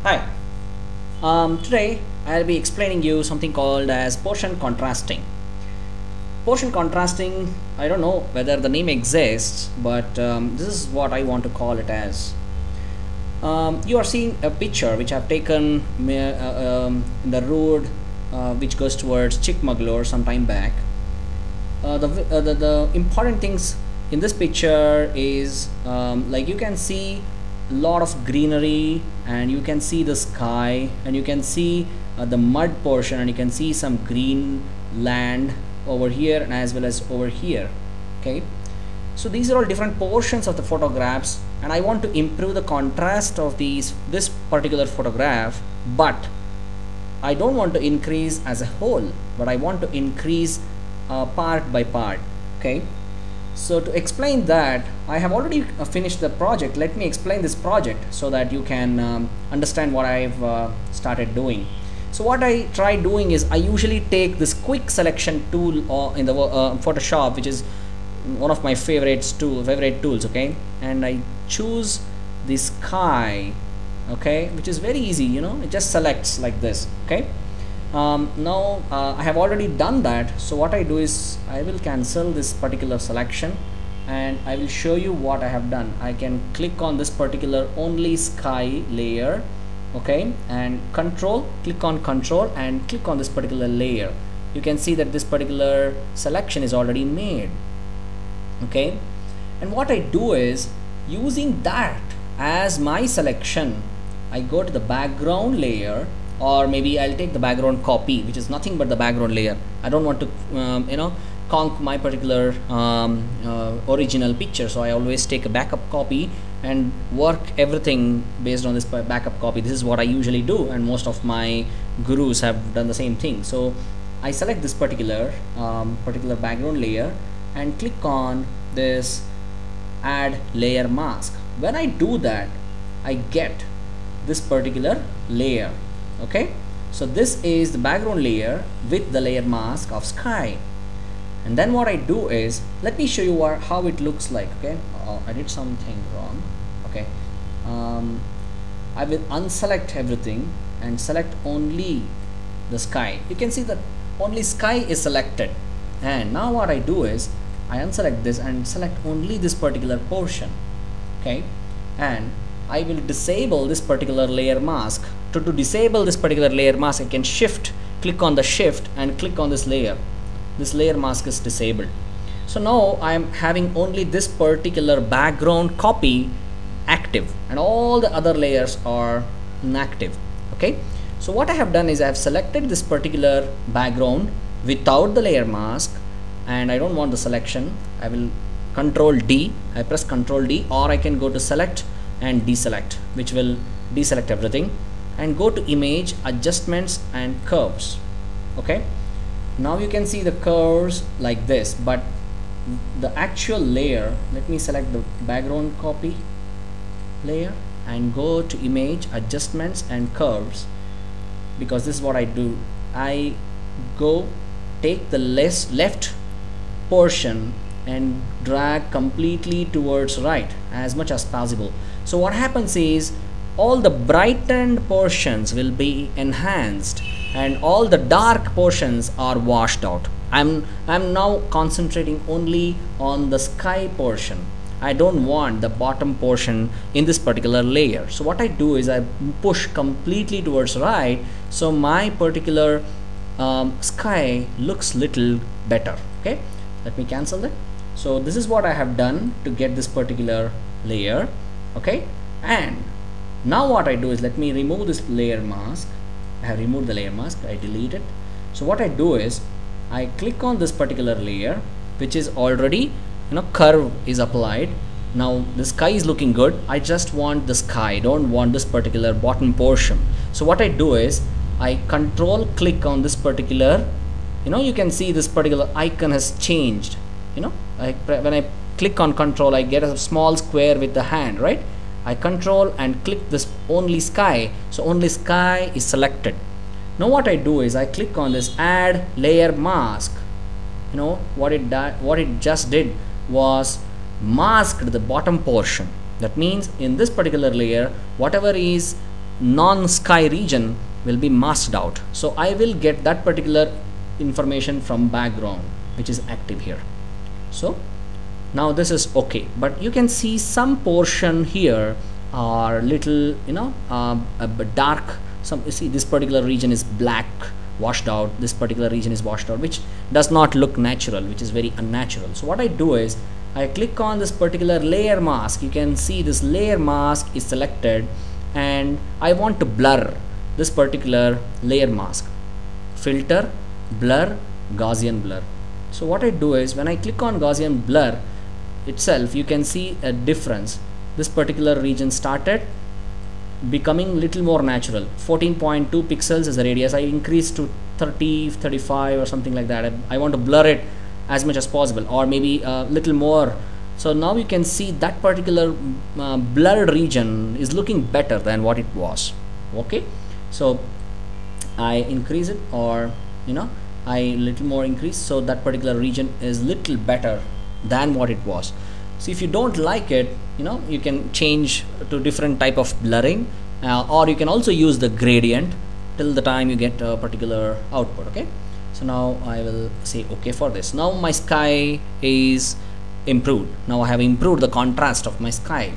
Hi. Today I'll be explaining you something called as portion contrasting. Portion contrasting, I don't know whether the name exists, but this is what I want to call it as. You are seeing a picture which I've taken in the road which goes towards Chikmagalur some time back. The important things in this picture is like you can see a lot of greenery, and you can see the sky, and you can see the mud portion, and you can see some green land over here and as well as over here. Okay, so these are all different portions of the photographs, and I want to improve the contrast of this particular photograph, but I don't want to increase as a whole, but I want to increase part by part. Okay, so to explain that, I have already finished the project. Let me explain this project so that you can understand what I've started doing. So what I try doing is I usually take this quick selection tool in the Photoshop, which is one of my favorite tools. Okay, and I choose the sky. Okay, which is very easy, you know, it just selects like this. Okay, now I have already done that, so what I do is I will cancel this particular selection and I will show you what I have done. I can click on this particular only sky layer, okay, and click on control and click on this particular layer. You can see that this particular selection is already made. Okay, and what I do is, using that as my selection, I go to the background layer, or maybe I'll take the background copy, which is nothing but the background layer. I don't want to conk my particular original picture, so I always take a backup copy and work everything based on this backup copy. This is what I usually do, and most of my gurus have done the same thing. So I select this particular background layer and click on this add layer mask. When I do that, I get this particular layer. Okay, so this is the background layer with the layer mask of sky. And then what I do is, let me show you how it looks like. Okay, I did something wrong. Okay, I will unselect everything and select only the sky. You can see that only sky is selected. And now what I do is I unselect this and select only this particular portion. Okay, and I will disable this particular layer mask. To disable this particular layer mask, I can click on the shift and click on this layer. This layer mask is disabled. So now I am having only this particular background copy active, and all the other layers are inactive. Okay, so what I have done is I have selected this particular background without the layer mask, and I don't want the selection. I will Control D. I press Control D, or I can go to select and deselect, which will deselect everything, and go to image, adjustments and curves. Okay, now you can see the curves like this, but the actual layer, let me select the background copy layer and go to image, adjustments and curves, because this is what I do. I go take the left portion and drag completely towards right as much as possible. So what happens is, all the brightened portions will be enhanced and all the dark portions are washed out. I'm now concentrating only on the sky portion. I don't want the bottom portion in this particular layer. So what I do is I push completely towards right, so my particular sky looks little better. Okay, let me cancel that. So this is what I have done to get this particular layer. Okay, and now what I do is, let me remove this layer mask. I have removed the layer mask, I delete it. So what I do is I click on this particular layer, which is already, curve is applied. Now the sky is looking good. I just want the sky, I don't want this particular bottom portion. So what I do is I control click on this particular, you can see this particular icon has changed. When I click on control, I get a small square with the hand, right? I control and click this only sky, so only sky is selected. Now what I do is I click on this add layer mask. What it just did was masked the bottom portion. That means in this particular layer, whatever is non-sky region will be masked out. So I will get that particular information from background, which is active here. So now this is okay, but you can see some portion here are little, a bit dark. Some, you see, this particular region is black, washed out. This particular region is washed out, which does not look natural, which is very unnatural. So what I do is I click on this particular layer mask. You can see this layer mask is selected, and I want to blur this particular layer mask. Filter, blur, Gaussian blur. So what I do is when I click on Gaussian blur itself, you can see a difference. This particular region started becoming little more natural. 14.2 pixels is the radius. I increased to 30, 35 or something like that. I want to blur it as much as possible, or maybe a little more. So now you can see that particular blurred region is looking better than what it was. Okay, so I increase it, or I little more increase, so that particular region is little better than what it was. So if you don't like it, you can change to different type of blurring, or you can also use the gradient till the time you get a particular output. Okay, so now I will say okay for this. Now my sky is improved. Now I have improved the contrast of my sky.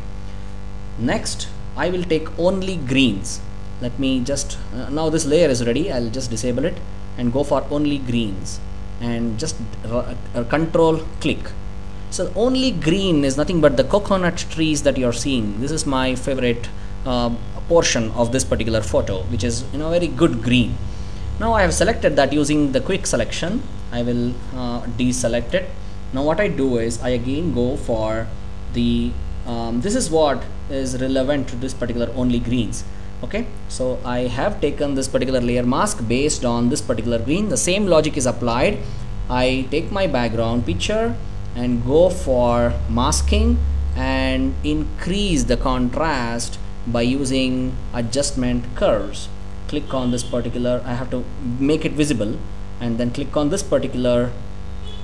Next I will take only greens. Let me just now this layer is ready. I'll just disable it and go for only greens, and just control click. So only green is nothing but the coconut trees that you're seeing. This is my favorite portion of this particular photo, which is very good green. Now I have selected that using the quick selection. I will deselect it. Now what I do is I again go for the this is what is relevant to this particular only greens. Okay, so I have taken this particular layer mask based on this particular green. The same logic is applied. I take my background picture and go for masking and increase the contrast by using adjustment curves. Click on this particular, I have to make it visible, and then click on this particular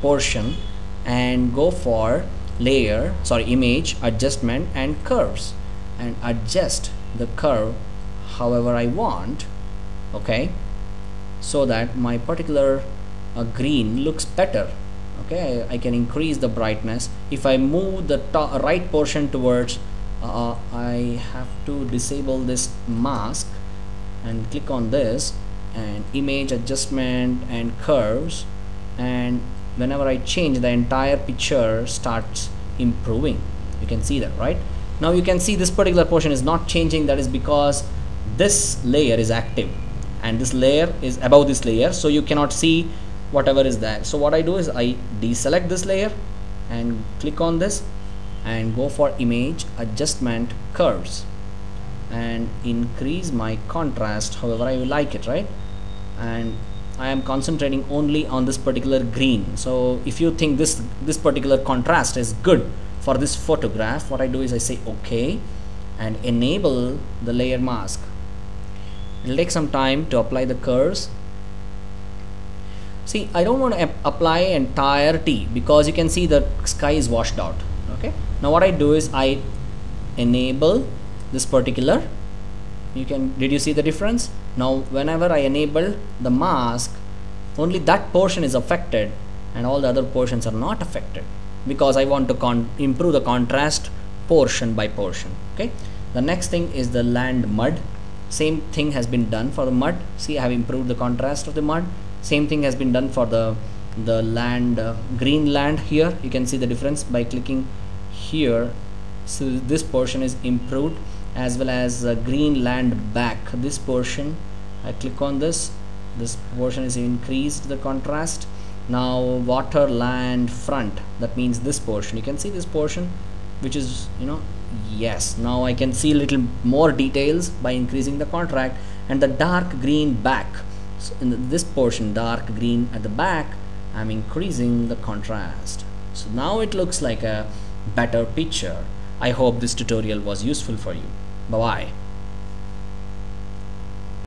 portion and go for image, adjustment and curves, and adjust the curve however I want. Okay, so that my particular green looks better. Okay, I can increase the brightness. If I move the right portion towards I have to disable this mask and click on this and image, adjustment and curves, and whenever I change, the entire picture starts improving. You can see that, right? Now you can see this particular portion is not changing. That is because this layer is active and this layer is above this layer, so you cannot see whatever is there. So what I do is I deselect this layer and click on this and go for image, adjustment, curves, and increase my contrast however I like it, right? And I am concentrating only on this particular green. So if you think this particular contrast is good for this photograph, what I do is I say okay and enable the layer mask. It'll take some time to apply the curves. See, I don't want to apply entirety because you can see the sky is washed out. Okay, now what I do is I enable this particular, did you see the difference? Now whenever I enable the mask, only that portion is affected and all the other portions are not affected, because I want to improve the contrast portion by portion. Okay, the next thing is the land mud. Same thing has been done for the mud. See, I have improved the contrast of the mud. Same thing has been done for the land, green land. Here you can see the difference by clicking here. So this portion is improved, as well as green land back. This portion, I click on this portion is increased the contrast. Now water land front, that means this portion, you can see this portion, which is yes, now I can see a little more details by increasing the contrast. And the dark green back, so in this portion, dark green at the back, I'm increasing the contrast. So now it looks like a better picture. I hope this tutorial was useful for you. Bye bye.